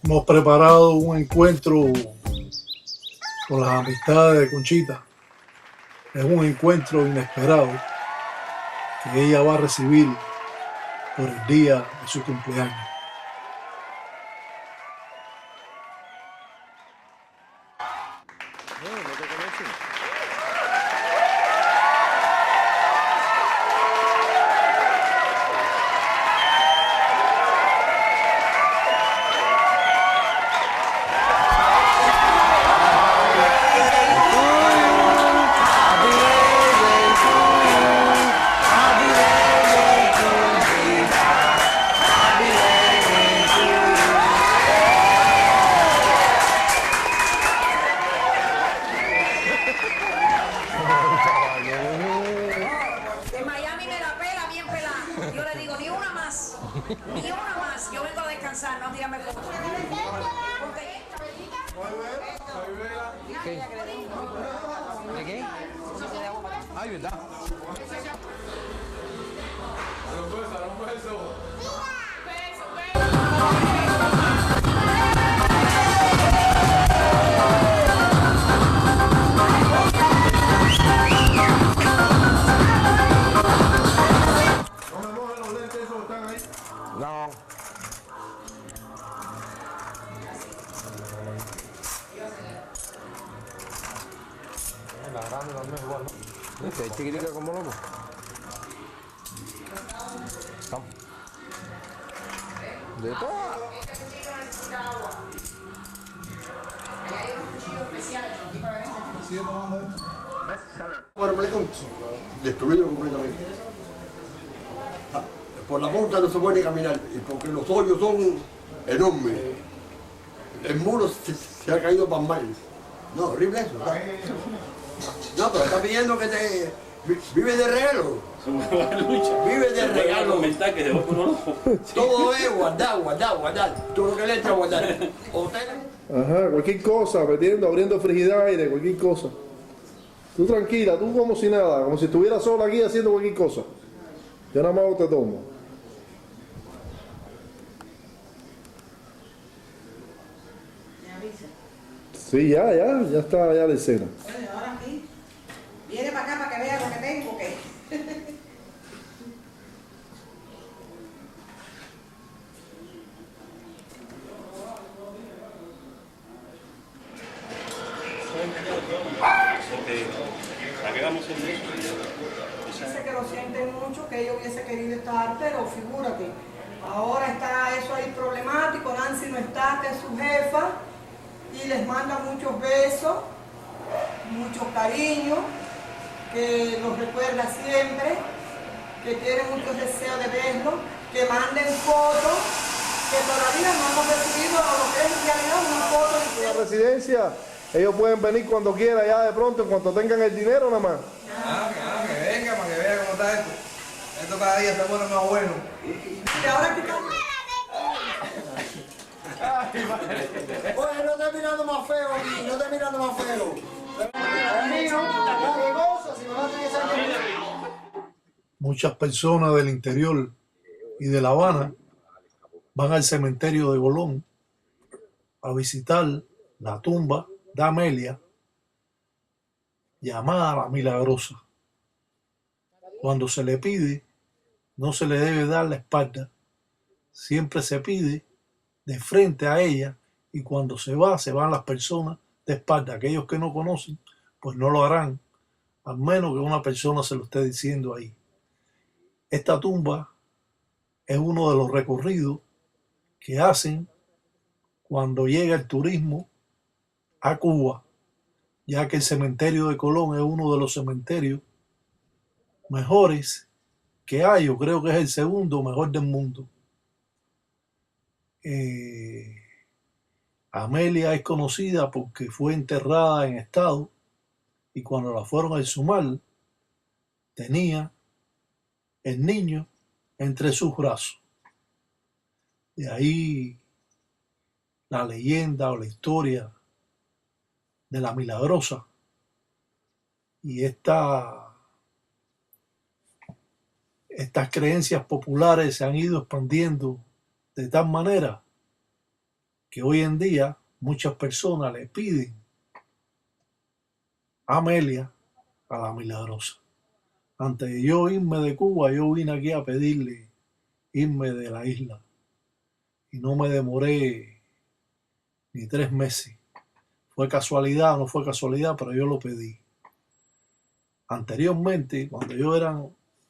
Hemos preparado un encuentro con las amistades de Conchita. Es un encuentro inesperado que ella va a recibir por el día de su cumpleaños. En Miami me la pela bien pelada. Yo le digo, ni una más. Ni una más. Yo vengo a descansar, no tírame fotos. ¿Qué? ¿De qué? Ay, ¿verdad? No. La grande también igual, ¿no? ¿Viste? Chiquitica como loco. Vamos. De todo. Bueno, destruido completamente. Por la punta no se puede caminar, y porque los hoyos son enormes. El muro se ha caído para mal. No, horrible eso. No, pero está pidiendo que te... Vive de regalo. Vive de regalo. Todo es guardar. Todo lo que le entra a guardar. Ajá, cualquier cosa, metiendo, abriendo frigidaire, cualquier cosa. Tú tranquila, tú como si nada, como si estuvieras sola aquí haciendo cualquier cosa. Yo nada más te tomo. Sí, ya está ya la escena. Ahora sí. Viene para acá para que vea lo que tengo, ¿qué? Dice que lo sienten mucho, que ella hubiese querido estar, pero figúrate, ahora está eso ahí problemático, Nancy no está, que es su jefa, y les manda muchos besos, mucho cariño, que los recuerda siempre, que tiene muchos deseos de verlos, que manden fotos, que todavía no hemos recibido lo que es en realidad una foto. En la residencia, ellos pueden venir cuando quieran, ya de pronto, en cuanto tengan el dinero nada más. Que venga para que vea cómo está esto. Esto cada día se pone más bueno. Y ahora que Oye, no te mirando más feo, no te mirando más feo. Muchas personas del interior y de La Habana van al cementerio de Colón a visitar la tumba de Amelia, llamada la Milagrosa. Cuando se le pide, no se le debe dar la espalda. Siempre se pide de frente a ella, y cuando se van las personas de espalda. Aquellos que no conocen, pues no lo harán, al menos que una persona se lo esté diciendo ahí. Esta tumba es uno de los recorridos que hacen cuando llega el turismo a Cuba, ya que el cementerio de Colón es uno de los cementerios mejores que hay. Yo creo que es el segundo mejor del mundo. Amelia es conocida porque fue enterrada en estado, y cuando la fueron a exhumar tenía el niño entre sus brazos. De ahí la leyenda o la historia de la Milagrosa. Y estas creencias populares se han ido expandiendo de tal manera que hoy en día muchas personas le piden a Amelia, a la Milagrosa. Antes de yo irme de Cuba, yo vine aquí a pedirle irme de la isla y no me demoré ni 3 meses. Fue casualidad, no fue casualidad, pero yo lo pedí. Anteriormente, cuando yo era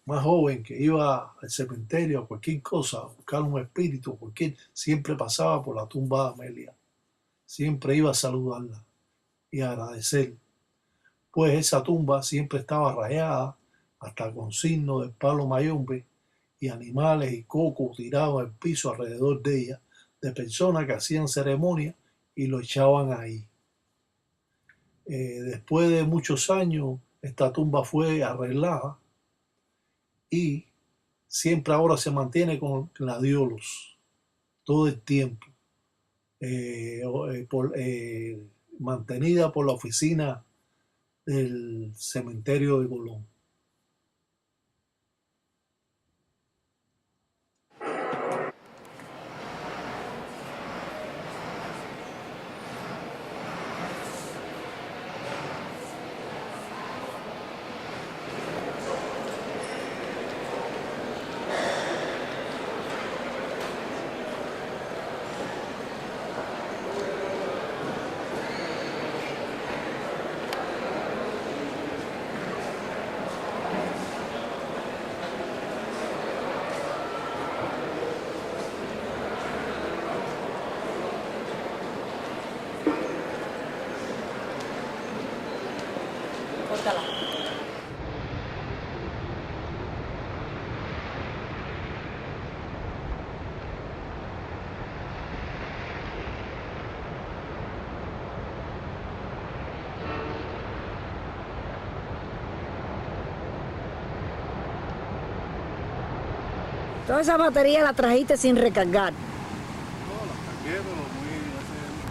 más joven, que iba al cementerio a cualquier cosa, a buscar un espíritu, siempre pasaba por la tumba de Amelia. Siempre iba a saludarla y a agradecer. Pues esa tumba siempre estaba rayada, hasta con signos del palo mayombe y animales y cocos tirados al piso alrededor de ella, de personas que hacían ceremonia y lo echaban ahí. Después de muchos años, esta tumba fue arreglada y siempre ahora se mantiene con gladiolos todo el tiempo, mantenida por la oficina del cementerio de Colón. Córtala. Toda esa batería la trajiste sin recargar. No, las cargué, pero muy hace...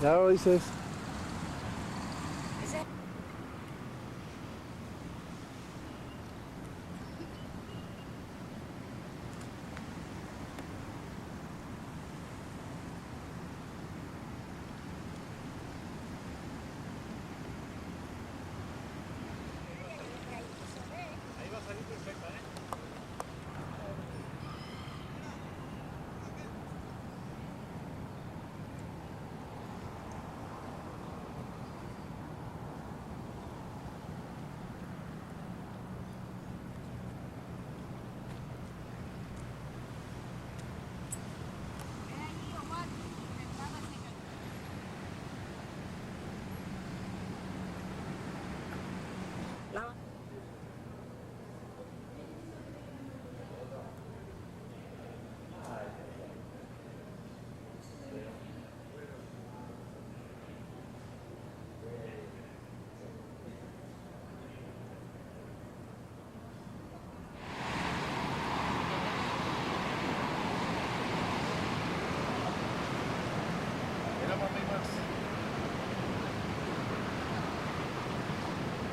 Ya lo dices.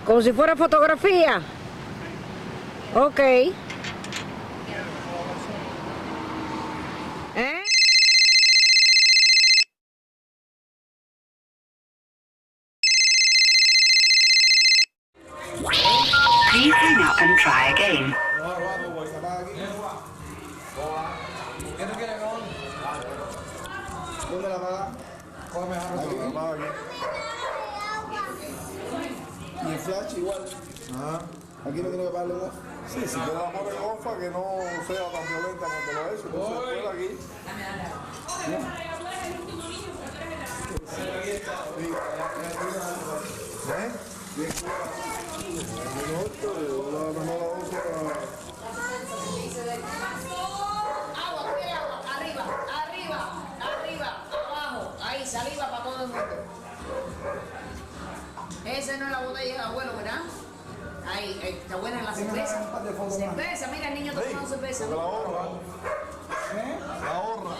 Como si fuera fotografía. Ok. and try again. ¿Qué tú quieres, cabrón? ¿Dónde la paga? Cógeme esa Aquí, cosa. la paga aquí. Y el flash igual. Ajá. Aquí no tiene que pagarle más. Sí, si queda la moto golfa que no sea tan violenta cuando lo es, entonces fuera aquí. Agua, quiere agua. Arriba, arriba, arriba, abajo. Ahí, saliva para todo el mundo. Esa no es la botella del abuelo, ¿verdad? Ahí, está buena la cerveza. Cerveza, mira, el niño está tomando cerveza. La ahorra. La ahorra.